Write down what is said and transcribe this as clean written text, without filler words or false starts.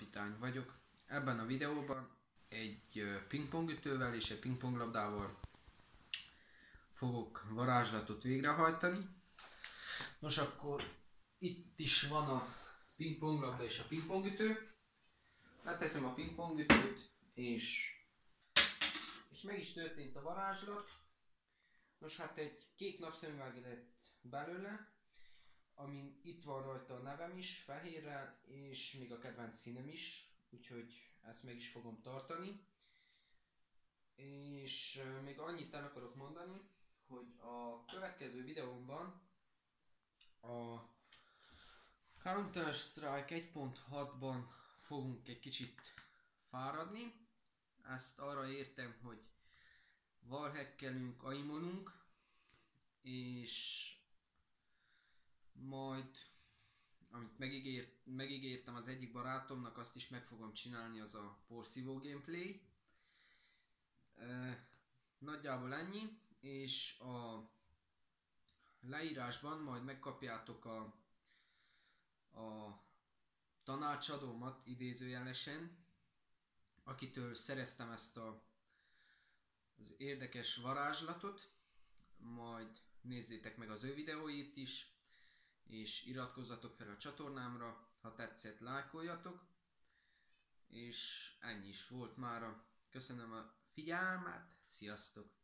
Kapitány vagyok. Ebben a videóban egy pingpongütővel és egy pingponglabdával fogok varázslatot végrehajtani. Nos, akkor itt is van a pingponglabda és a pingpongütő. Leteszem a pingpongütőt, és meg is történt a varázslat. Nos, hát egy kék napszemüveg lett belőle, amin itt van rajta a nevem is, fehérrel, és még a kedvenc színem is, úgyhogy ezt meg is fogom tartani. És még annyit el akarok mondani, hogy a következő videómban a Counter-Strike 1.6-ban fogunk egy kicsit fáradni. Ezt arra értem, hogy wallhackelünk, aimolunk, és majd, amit megígértem az egyik barátomnak, azt is meg fogom csinálni, az a porszívó gameplay. Nagyjából ennyi, és a leírásban majd megkapjátok a tanácsadómat idézőjelesen, akitől szereztem ezt az érdekes varázslatot. Majd nézzétek meg az ő videóit is, és iratkozzatok fel a csatornámra, ha tetszett, lájkoljatok, és ennyi is volt mára. Köszönöm a figyelmet, sziasztok!